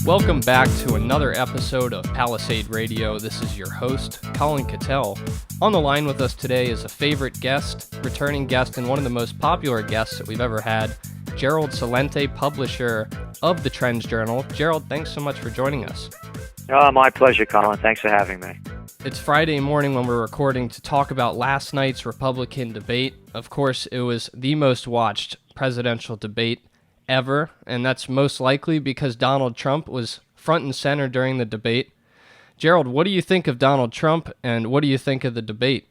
Welcome back to another episode of Palisade Radio. This is your host, Colin Cattell. On the line with us today is a favorite guest, returning guest, and one of the most popular guests that we've ever had, Gerald Celente, publisher of the Trends Journal. Gerald, thanks so much for joining us. Oh, my pleasure, Colin. Thanks for having me. It's Friday morning when we're recording to talk about last night's Republican debate. Of course, it was the most watched presidential debate ever, and that's most likely because Donald Trump was front and center during the debate. Gerald, what do you think of Donald Trump, and what do you think of the debate?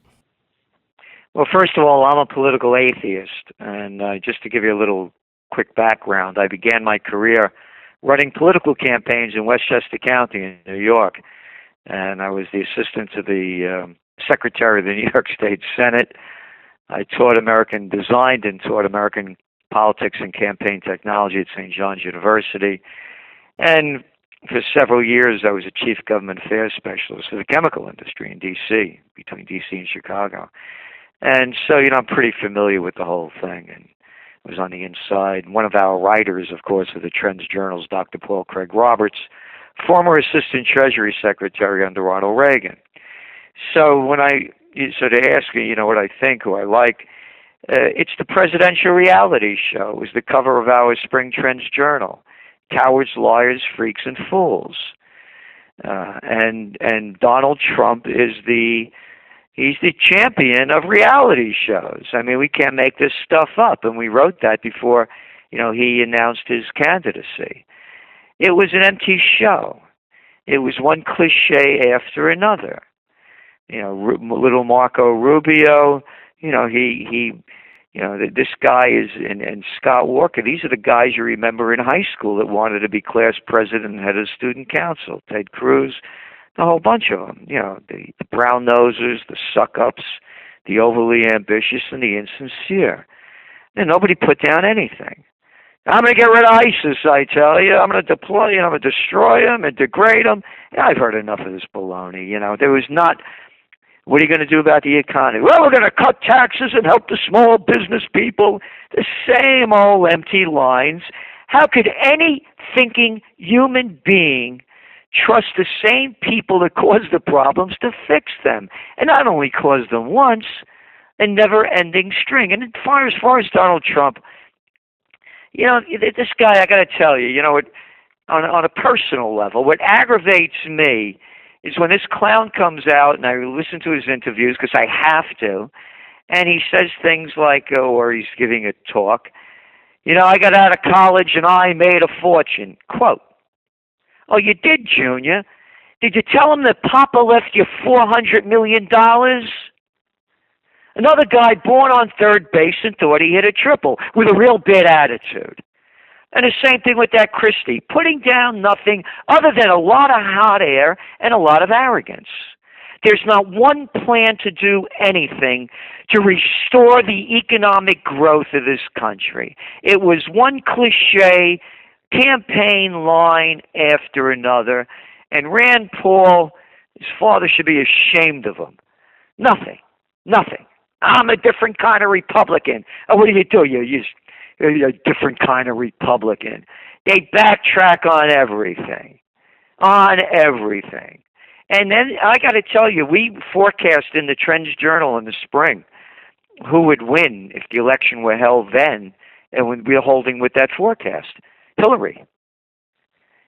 Well, first of all, I'm a political atheist, and just to give you a little quick background, I began my career running political campaigns in Westchester County in New York, and I was the assistant to the secretary of the New York State Senate. I designed and taught American politics and campaign technology at St. John's University. And for several years, I was a chief government affairs specialist for the chemical industry in D.C., between D.C. and Chicago. And so, I'm pretty familiar with the whole thing, and I was on the inside. One of our writers, of course, of the Trends Journal, Dr. Paul Craig Roberts, former Assistant Treasury Secretary under Ronald Reagan. So to ask me, what I think, who I like, it's the presidential reality show. It was the cover of our Spring Trends Journal. Cowards, liars, freaks, and fools. And Donald Trump he's the champion of reality shows. I mean, we can't make this stuff up, and we wrote that before, he announced his candidacy. It was an empty show. It was one cliche after another. Little Marco Rubio, this guy is, and Scott Walker, these are the guys you remember in high school that wanted to be class president and head of student council. Ted Cruz, a whole bunch of them. The brownnosers, the suck-ups, the overly ambitious, and the insincere. And nobody put down anything. I'm going to get rid of ISIS, I tell you. I'm going to deploy them, I'm going to destroy them and degrade them. I've heard enough of this baloney. There was not... What are you going to do about the economy? Well, we're going to cut taxes and help the small business people. The same old empty lines. How could any thinking human being trust the same people that caused the problems to fix them? And not only cause them once, a never-ending string. And as far as Donald Trump, this guy, I got to tell you, on a personal level, what aggravates me is when this clown comes out, and I listen to his interviews because I have to, and he says things like, or he's giving a talk, I got out of college and I made a fortune. Quote, oh, you did, Junior? Did you tell him that Papa left you $400 million? Another guy born on third base and thought he hit a triple with a real bad attitude. And the same thing with that Christie, putting down nothing other than a lot of hot air and a lot of arrogance. There's not one plan to do anything to restore the economic growth of this country. It was one cliche campaign line after another, and Rand Paul, his father should be ashamed of him. Nothing. I'm a different kind of Republican. Oh, what do? You're a different kind of Republican. They backtrack on everything. And then I got to tell you, we forecast in the Trends Journal in the spring who would win if the election were held then, and we were holding with that forecast. Hillary.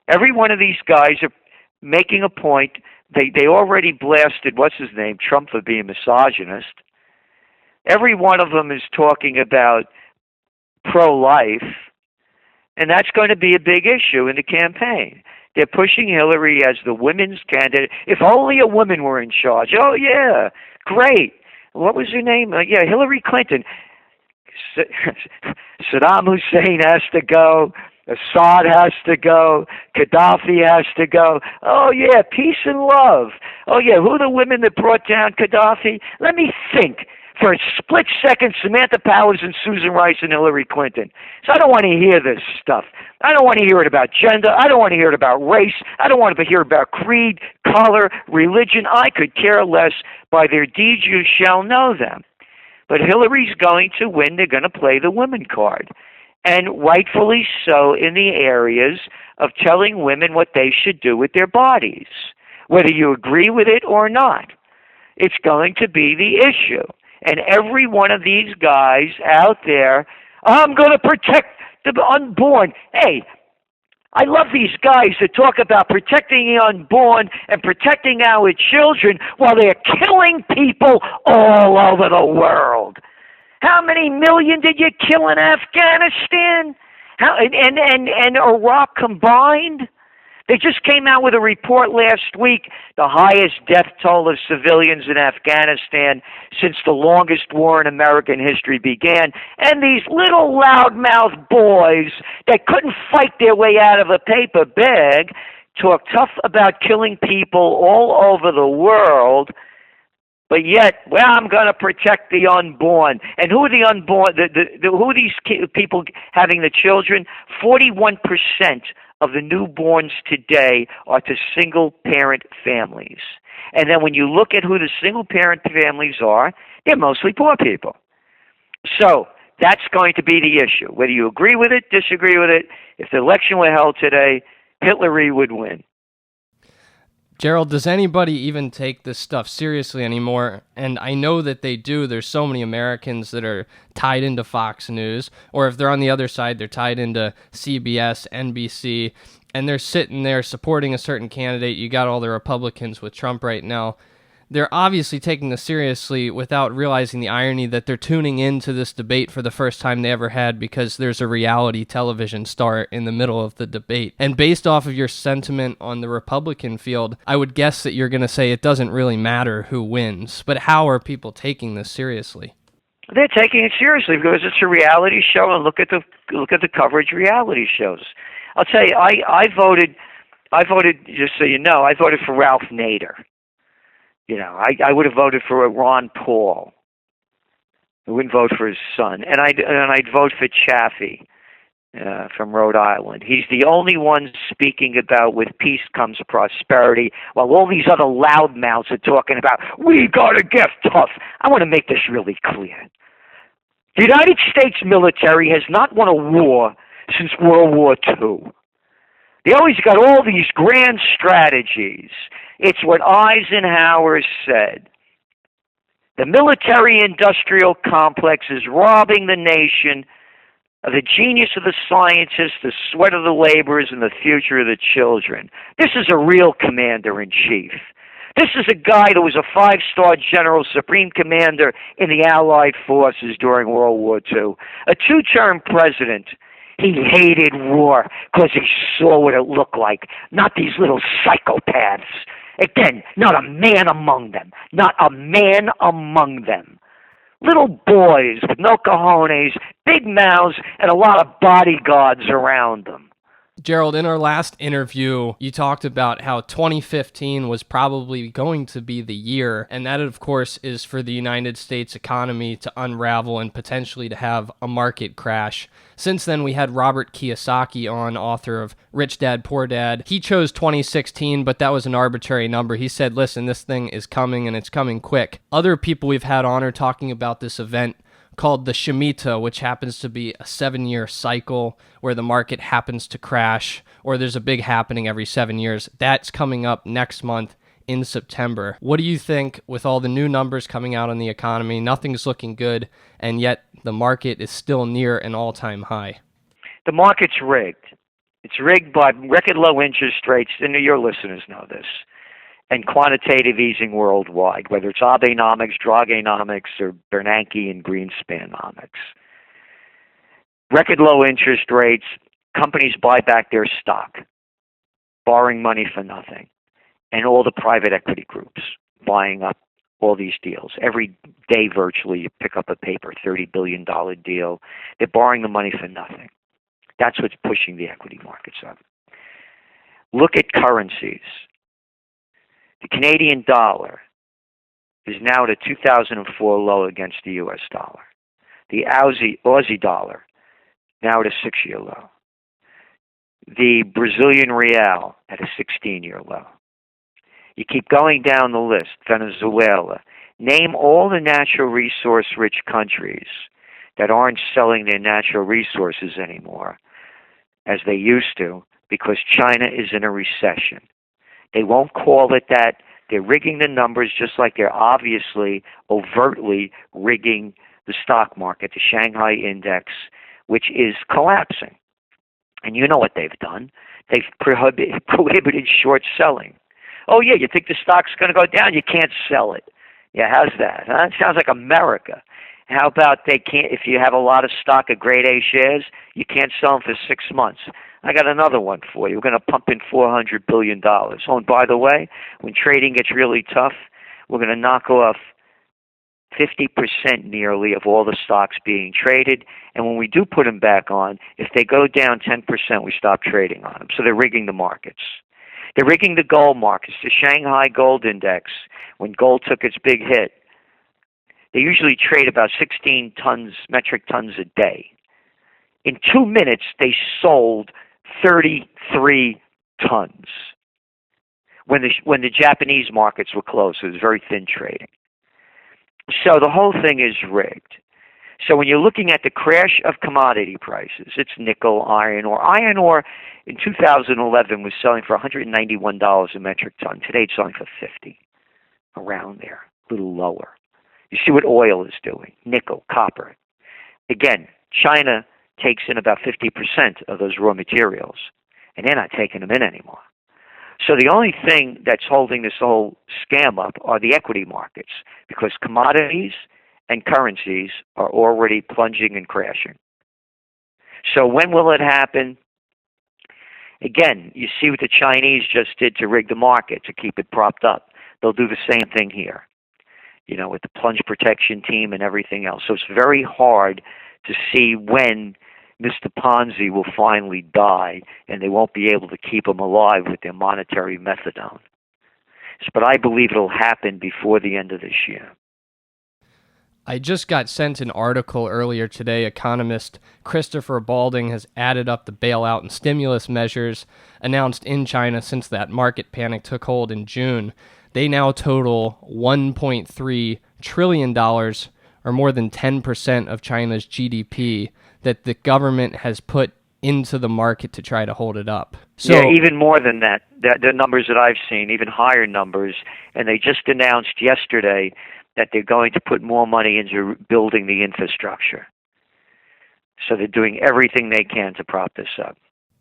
Every one of these guys are making a point. They already blasted, what's his name, Trump for being misogynist. Every one of them is talking about pro-life, and that's going to be a big issue in the campaign. They're pushing Hillary as the women's candidate. If only a woman were in charge. Oh, yeah, great. What was her name? Hillary Clinton. Saddam Hussein has to go. Assad has to go. Gaddafi has to go. Oh, yeah, peace and love. Oh, yeah, who are the women that brought down Gaddafi? Let me think. For a split second, Samantha Powers and Susan Rice and Hillary Clinton. So I don't want to hear this stuff. I don't want to hear it about gender. I don't want to hear it about race. I don't want to hear about creed, color, religion. I could care less. By their deeds you shall know them. But Hillary's going to win. They're going to play the women card. And rightfully so in the areas of telling women what they should do with their bodies, whether you agree with it or not. It's going to be the issue. And every one of these guys out there, I'm going to protect the unborn. Hey, I love these guys that talk about protecting the unborn and protecting our children while they're killing people all over the world. How many million did you kill in Afghanistan? And Iraq combined? They just came out with a report last week, the highest death toll of civilians in Afghanistan since the longest war in American history began. And these little loudmouth boys that couldn't fight their way out of a paper bag talk tough about killing people all over the world. But yet, well, I'm going to protect the unborn. And who are the unborn? Who are these people having the children? 41% of the newborns today are to single-parent families. And then when you look at who the single-parent families are, they're mostly poor people. So that's going to be the issue. Whether you agree with it, disagree with it, if the election were held today, Hitler would win. Gerald, does anybody even take this stuff seriously anymore? And I know that they do. There's so many Americans that are tied into Fox News, or if they're on the other side, they're tied into CBS, NBC, and they're sitting there supporting a certain candidate. You got all the Republicans with Trump right now. They're obviously taking this seriously without realizing the irony that they're tuning into this debate for the first time they ever had because there's a reality television star in the middle of the debate. And based off of your sentiment on the Republican field, I would guess that you're going to say it doesn't really matter who wins. But how are people taking this seriously? They're taking it seriously because it's a reality show, and look at the coverage reality shows. I'll tell you, I voted, just so you know, I voted for Ralph Nader. You know, I would have voted for Ron Paul. I wouldn't vote for his son, and I'd vote for Chaffee from Rhode Island. He's the only one speaking about with peace comes prosperity, while all these other loudmouths are talking about we gotta get tough. I want to make this really clear. The United States military has not won a war since World War II. They always got all these grand strategies. It's what Eisenhower said. The military-industrial complex is robbing the nation of the genius of the scientists, the sweat of the laborers, and the future of the children. This is a real commander-in-chief. This is a guy that was a 5-star general, supreme commander in the Allied forces during World War II, a 2-term president. He hated war because he saw what it looked like, not these little psychopaths. Again, not a man among them. Not a man among them. Little boys with no cojones, big mouths, and a lot of bodyguards around them. Gerald, in our last interview, you talked about how 2015 was probably going to be the year, and that, of course, is for the United States economy to unravel and potentially to have a market crash. Since then, we had Robert Kiyosaki on, author of Rich Dad, Poor Dad. He chose 2016, but that was an arbitrary number. He said, listen, this thing is coming, and it's coming quick. Other people we've had on are talking about this event called the Shemitah, which happens to be a 7-year cycle where the market happens to crash, or there's a big happening every 7 years. That's coming up next month in September. What do you think with all the new numbers coming out on the economy? Nothing's looking good, and yet the market is still near an all-time high. The market's rigged. It's rigged by record low interest rates, and your listeners know this, and quantitative easing worldwide, whether it's Abenomics, Drogonomics, or Bernanke and Greenspanomics. Record low interest rates, companies buy back their stock, borrowing money for nothing, and all the private equity groups buying up all these deals. Every day virtually you pick up a paper, $30 billion deal. They're borrowing the money for nothing. That's what's pushing the equity markets up. Look at currencies. The Canadian dollar is now at a 2004 low against the U.S. dollar. The Aussie dollar now at a 6-year low. The Brazilian real at a 16-year low. You keep going down the list. Venezuela. Name all the natural resource-rich countries that aren't selling their natural resources anymore as they used to because China is in a recession. They won't call it that. They're rigging the numbers just like they're obviously, overtly rigging the stock market, the Shanghai index, which is collapsing. And you know what they've done. They've prohibited short selling. Oh, yeah, you think the stock's going to go down? You can't sell it. Yeah, how's that? Huh? It sounds like America. How about they can't, if you have a lot of stock of grade A shares, you can't sell them for 6 months. I got another one for you. We're going to pump in $400 billion. Oh, and by the way, when trading gets really tough, we're going to knock off 50% nearly of all the stocks being traded. And when we do put them back on, if they go down 10%, we stop trading on them. So they're rigging the markets. They're rigging the gold markets. The Shanghai Gold Index, when gold took its big hit, they usually trade about 16 metric tons a day. In 2 minutes, they sold 33 tons. When the Japanese markets were closed, it was very thin trading. So the whole thing is rigged. So when you're looking at the crash of commodity prices, it's nickel, iron ore. Iron ore in 2011 was selling for $191 a metric ton. Today it's selling for $50, around there, a little lower. You see what oil is doing, nickel, copper. Again, China takes in about 50% of those raw materials, and they're not taking them in anymore. So the only thing that's holding this whole scam up are the equity markets, because commodities and currencies are already plunging and crashing. So when will it happen? Again, you see what the Chinese just did to rig the market to keep it propped up. They'll do the same thing here, with the plunge protection team and everything else. So it's very hard to see when Mr. Ponzi will finally die and they won't be able to keep him alive with their monetary methadone. But I believe it'll happen before the end of this year. I just got sent an article earlier today. Economist Christopher Balding has added up the bailout and stimulus measures announced in China since that market panic took hold in June. They now total $1.3 trillion, or more than 10% of China's GDP, that the government has put into the market to try to hold it up. So, yeah, even more than that. The numbers that I've seen, even higher numbers. And they just announced yesterday that they're going to put more money into building the infrastructure. So they're doing everything they can to prop this up.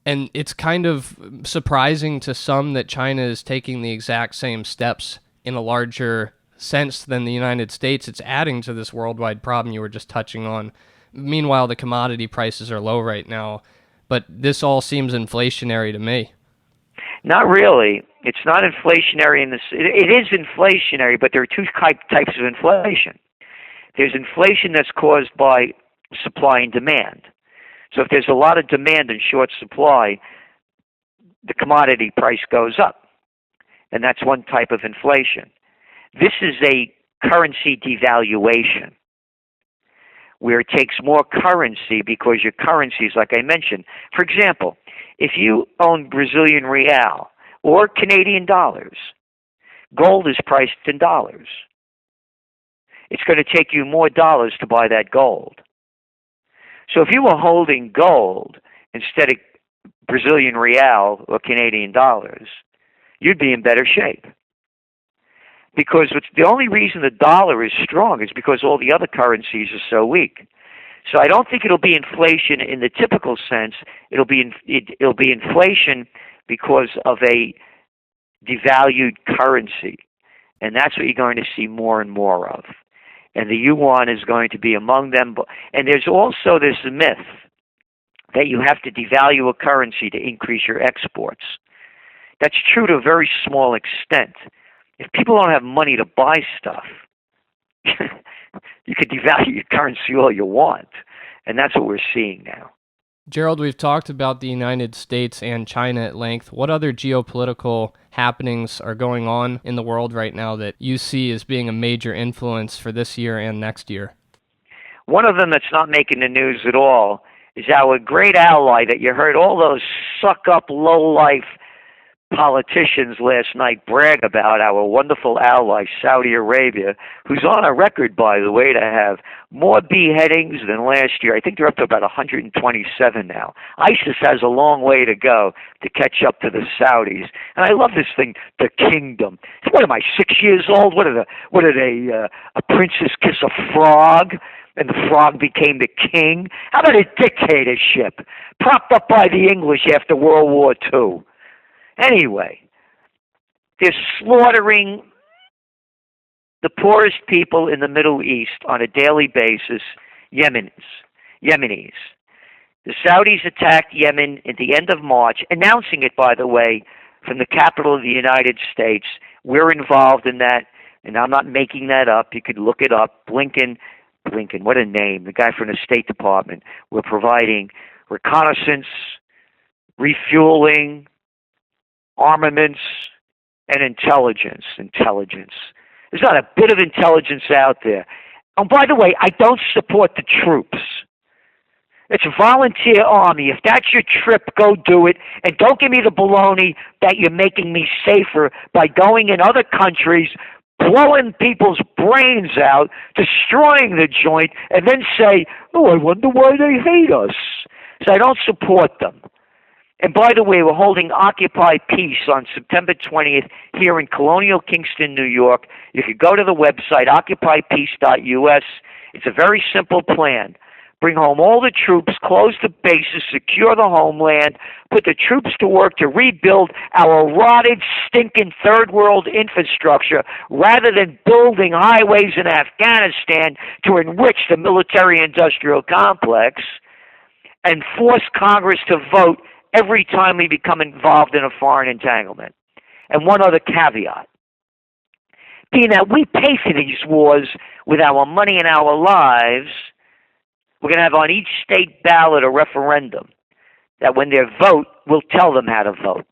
And it's kind of surprising to some that China is taking the exact same steps in a larger sense than the United States. It's adding to this worldwide problem you were just touching on. Meanwhile, the commodity prices are low right now, but this all seems inflationary to me. Not really. It's not inflationary in this. It is inflationary, but there are two types of inflation. There's inflation that's caused by supply and demand. So if there's a lot of demand and short supply, the commodity price goes up, and that's one type of inflation. This is a currency devaluation, where it takes more currency because your currencies, like I mentioned. For example, if you own Brazilian real or Canadian dollars, gold is priced in dollars. It's going to take you more dollars to buy that gold. So if you were holding gold instead of Brazilian real or Canadian dollars, you'd be in better shape. Because the only reason the dollar is strong is because all the other currencies are so weak. So I don't think it'll be inflation in the typical sense. It'll be inflation because of a devalued currency, and that's what you're going to see more and more of. And the yuan is going to be among them. And there's also this myth that you have to devalue a currency to increase your exports. That's true to a very small extent. If people don't have money to buy stuff, you could devalue your currency all you want. And that's what we're seeing now. Gerald, we've talked about the United States and China at length. What other geopolitical happenings are going on in the world right now that you see as being a major influence for this year and next year? One of them that's not making the news at all is our great ally that you heard all those suck-up, low-life politicians last night brag about, our wonderful ally, Saudi Arabia, who's on a record, by the way, to have more beheadings than last year. I think they're up to about 127 now. ISIS has a long way to go to catch up to the Saudis. And I love this thing, the kingdom. What am I, 6 years old? What did a princess kiss a frog? And the frog became the king? How about a dictatorship propped up by the English after World War II? Anyway, they're slaughtering the poorest people in the Middle East on a daily basis, Yemenis. The Saudis attacked Yemen at the end of March, announcing it, by the way, from the capital of the United States. We're involved in that, and I'm not making that up. You could look it up. Blinken, what a name, the guy from the State Department. We're providing reconnaissance, refueling, armaments, and intelligence. There's not a bit of intelligence out there. And by the way, I don't support the troops. It's a volunteer army. If that's your trip, go do it. And don't give me the baloney that you're making me safer by going in other countries, blowing people's brains out, destroying the joint, and then say, oh, I wonder why they hate us. So I don't support them. And by the way, we're holding Occupy Peace on September 20th here in Colonial Kingston, New York. You could go to the website, occupypeace.us. It's a very simple plan. Bring home all the troops, close the bases, secure the homeland, put the troops to work to rebuild our rotted, stinking third world infrastructure rather than building highways in Afghanistan to enrich the military-industrial complex, and force Congress to vote every time we become involved in a foreign entanglement. And one other caveat, being that we pay for these wars with our money and our lives, we're going to have on each state ballot a referendum that when they vote, we'll tell them how to vote.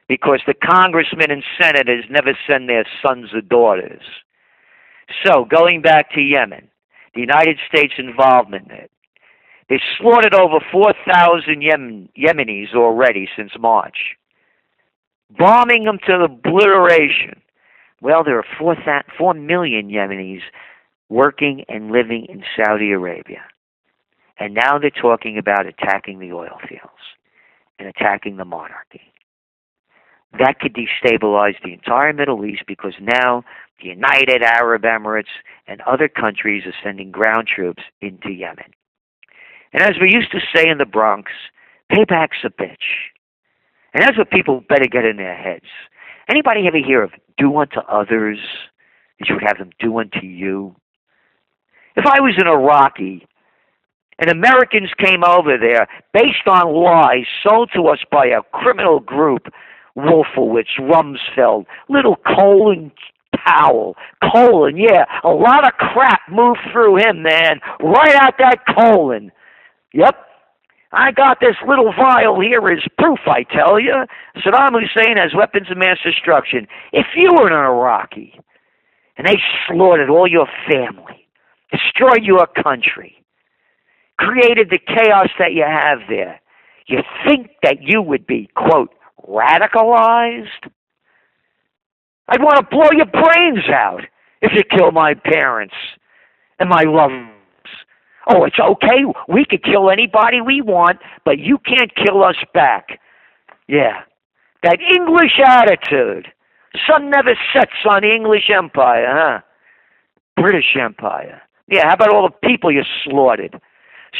Because the congressmen and senators never send their sons or daughters. So, going back to Yemen, the United States involvement in it, they've slaughtered over 4,000 Yemenis already since March, bombing them to obliteration. Well, there are 4 million Yemenis working and living in Saudi Arabia. And now they're talking about attacking the oil fields and attacking the monarchy. That could destabilize the entire Middle East because now the United Arab Emirates and other countries are sending ground troops into Yemen. And as we used to say in the Bronx, payback's a bitch. And that's what people better get in their heads. Anybody ever hear of do unto others as you would have them do unto you? If I was in Iraqi and Americans came over there based on lies sold to us by a criminal group, Wolfowitz, Rumsfeld, little Colin Powell, yeah, a lot of crap moved through him, man, right out that colon. Yep, I got this little vial here as proof, I tell you. Saddam Hussein has weapons of mass destruction. If you were an Iraqi and they slaughtered all your family, destroyed your country, created the chaos that you have there, you think that you would be, quote, radicalized? I'd want to blow your brains out if you kill my parents and my loved ones. Oh, it's okay. We could kill anybody we want, but you can't kill us back. Yeah. That English attitude. Sun never sets on the English Empire, huh? British Empire. Yeah, how about all the people you slaughtered?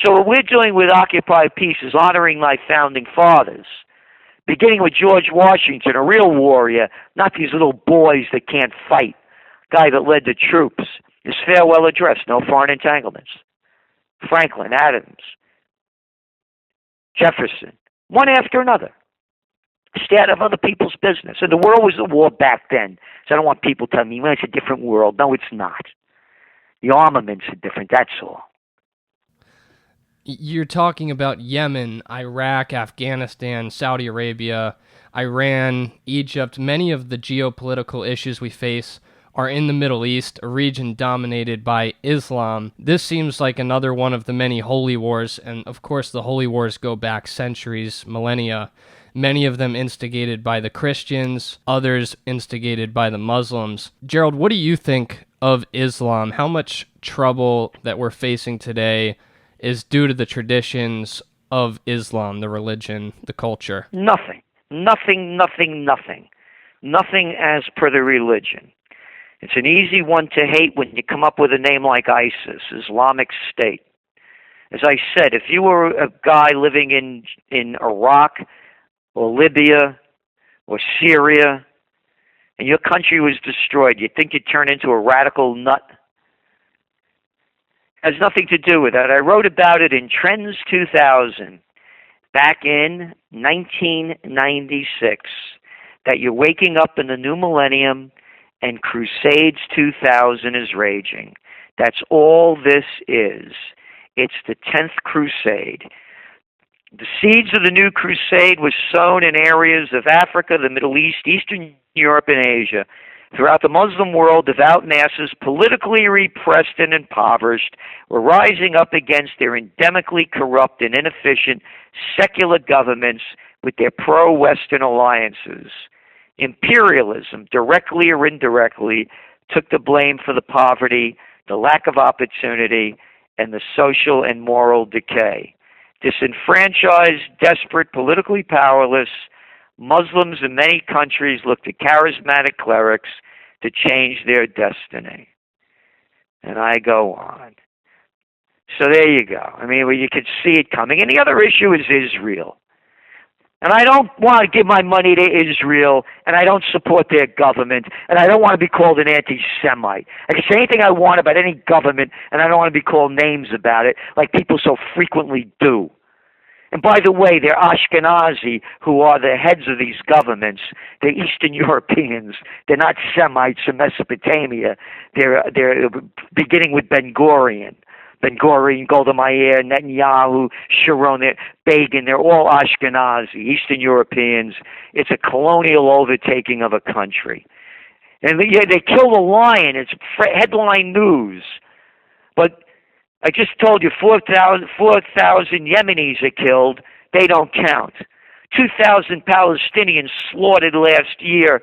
So what we're doing with Occupy Peace is honoring my founding fathers, beginning with George Washington, a real warrior, not these little boys that can't fight, guy that led the troops. His farewell address, no foreign entanglements. Franklin, Adams, Jefferson, one after another. Stay out of other people's business. And the world was at war back then. So I don't want people telling me, well, it's a different world. No, it's not. The armaments are different, that's all. You're talking about Yemen, Iraq, Afghanistan, Saudi Arabia, Iran, Egypt. Many of the geopolitical issues we face are in the Middle East, a region dominated by Islam. This seems like another one of the many holy wars, and of course the holy wars go back centuries, millennia, many of them instigated by the Christians, others instigated by the Muslims. Gerald, what do you think of Islam, how much trouble that we're facing today is due to the traditions of Islam, the religion, the culture? Nothing. Nothing, nothing, nothing. Nothing as per the religion. It's an easy one to hate when you come up with a name like ISIS, Islamic State. As I said, if you were a guy living in Iraq or Libya or Syria and your country was destroyed, you'd think you'd turn into a radical nut? It has nothing to do with that. I wrote about it in Trends 2000 back in 1996, that you're waking up in the new millennium and Crusades 2000 is raging. That's all this is. It's the 10th Crusade. The seeds of the new crusade were sown in areas of Africa, the Middle East, Eastern Europe, and Asia. Throughout the Muslim world, devout masses, politically repressed and impoverished, were rising up against their endemically corrupt and inefficient secular governments with their pro-Western alliances. Imperialism, directly or indirectly, took the blame for the poverty, the lack of opportunity, and the social and moral decay. Disenfranchised, desperate, politically powerless, Muslims in many countries look to charismatic clerics to change their destiny. And I go on. So there you go. I mean, well, you could see it coming. And the other issue is Israel. And I don't want to give my money to Israel, and I don't support their government, and I don't want to be called an anti-Semite. I can say anything I want about any government, and I don't want to be called names about it, like people so frequently do. And by the way, they're Ashkenazi, who are the heads of these governments. They're Eastern Europeans. They're not Semites from Mesopotamia. They're beginning with Ben-Gurion. Ben-Gurion, Golda Meir, Netanyahu, Sharon, Begin, they're all Ashkenazi, Eastern Europeans. It's a colonial overtaking of a country. And they killed a lion. It's headline news. But I just told you 4,000 Yemenis are killed. They don't count. 2,000 Palestinians slaughtered last year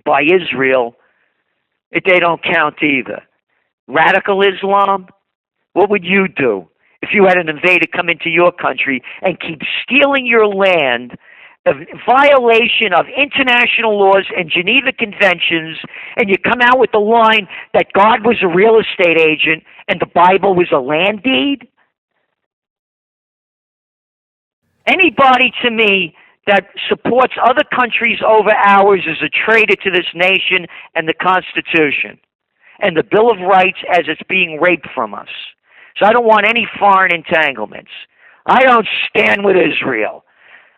by Israel. They don't count either. Radical Islam? What would you do if you had an invader come into your country and keep stealing your land, a violation of international laws and Geneva Conventions, and you come out with the line that God was a real estate agent and the Bible was a land deed? Anybody to me that supports other countries over ours is a traitor to this nation and the Constitution and the Bill of Rights as it's being raped from us. So I don't want any foreign entanglements. I don't stand with Israel.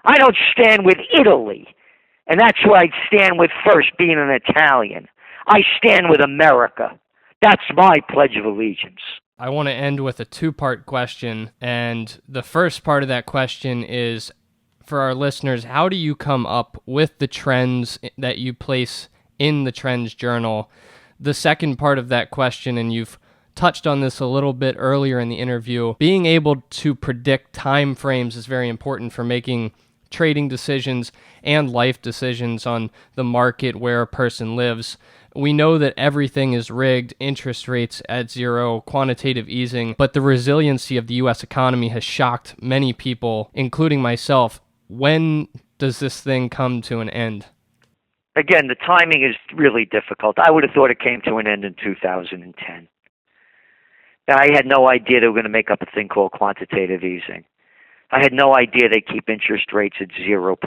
I don't stand with Italy. And that's who I'd stand with first, being an Italian. I stand with America. That's my Pledge of Allegiance. I want to end with a two-part question. And the first part of that question is, for our listeners, how do you come up with the trends that you place in the Trends Journal? The second part of that question, and you've touched on this a little bit earlier in the interview, being able to predict time frames is very important for making trading decisions and life decisions on the market where a person lives. We know that everything is rigged, interest rates at zero, quantitative easing, but the resiliency of the U.S. economy has shocked many people, including myself. When does this thing come to an end? Again, the timing is really difficult. I would have thought it came to an end in 2010. I had no idea they were going to make up a thing called quantitative easing. I had no idea they keep interest rates at 0%.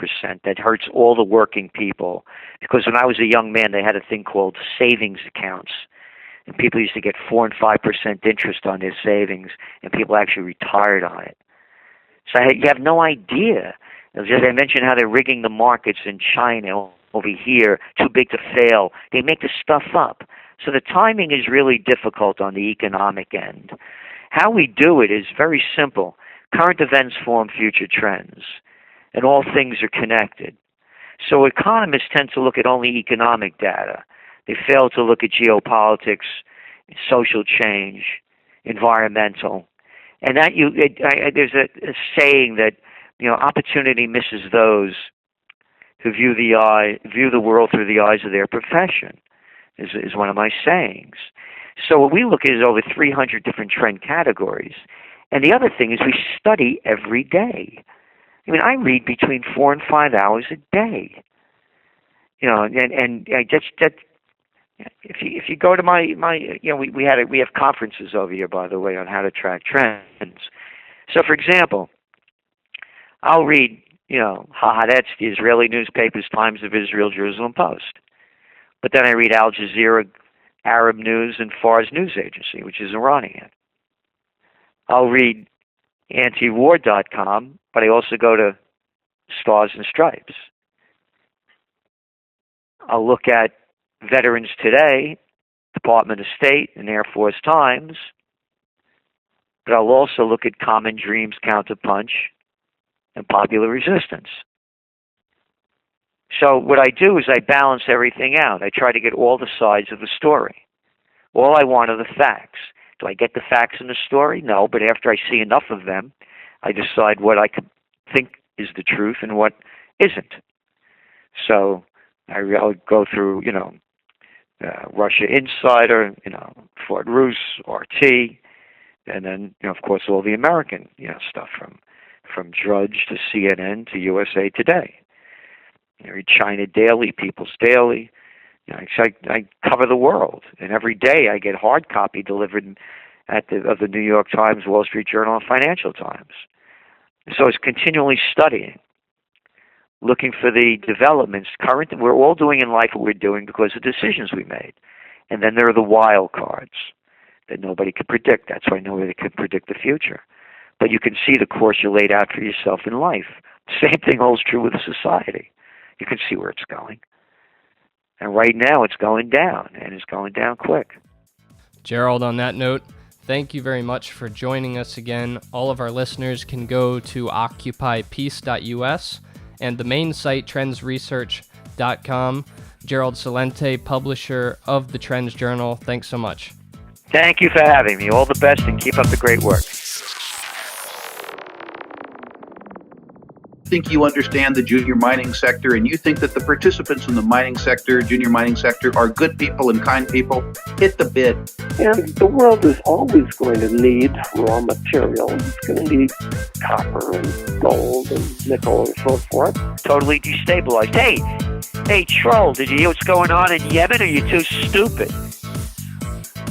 That hurts all the working people. Because when I was a young man, they had a thing called savings accounts. And people used to get 4 and 5% interest on their savings. And people actually retired on it. So you have no idea. As I mentioned how they're rigging the markets in China, over here, too big to fail. They make this stuff up. So the timing is really difficult on the economic end. How we do it is very simple. Current events form future trends, and all things are connected. So economists tend to look at only economic data. They fail to look at geopolitics, social change, environmental. And that there's a saying that opportunity misses those who view the world through the eyes of their profession. is one of my sayings. So what we look at is over 300 different trend categories. And the other thing is we study every day. I mean, I read between 4 and 5 hours a day. You know, and that if you go to my you know, we have conferences over here, by the way, on how to track trends. So for example, I'll read, you know, Haaretz, the Israeli newspapers, Times of Israel, Jerusalem Post. But then I read Al Jazeera, Arab News, and Fars News Agency, which is Iranian. I'll read antiwar.com, but I also go to Stars and Stripes. I'll look at Veterans Today, Department of State, and Air Force Times. But I'll also look at Common Dreams, Counterpunch, and Popular Resistance. So what I do is I balance everything out. I try to get all the sides of the story. All I want are the facts. Do I get the facts in the story? No, but after I see enough of them, I decide what I could think is the truth and what isn't. So I'll go through, you know, Russia Insider, you know, Ford Roos, RT, and then, you know, of course, all the American, you know, stuff from Drudge to CNN to USA Today. You know, China Daily, People's Daily. You know, I cover the world, and every day I get hard copy delivered of the New York Times, Wall Street Journal, and Financial Times. So it's continually studying, looking for the developments current. We're all doing in life what we're doing because of decisions we made. And then there are the wild cards that nobody can predict. That's why nobody can predict the future. But you can see the course you laid out for yourself in life. Same thing holds true with society. You can see where it's going. And right now it's going down, and it's going down quick. Gerald, on that note, thank you very much for joining us again. All of our listeners can go to occupypeace.us and the main site, trendsresearch.com. Gerald Celente, publisher of the Trends Journal, thanks so much. Thank you for having me. All the best, and keep up the great work. Think you understand the junior mining sector, and you think that the participants in the mining sector, junior mining sector, are good people and kind people, hit the bid. And the world is always going to need raw material. It's going to need copper and gold and nickel and so forth. Totally destabilized. Hey, troll, did you hear what's going on in Yemen? Or are you too stupid?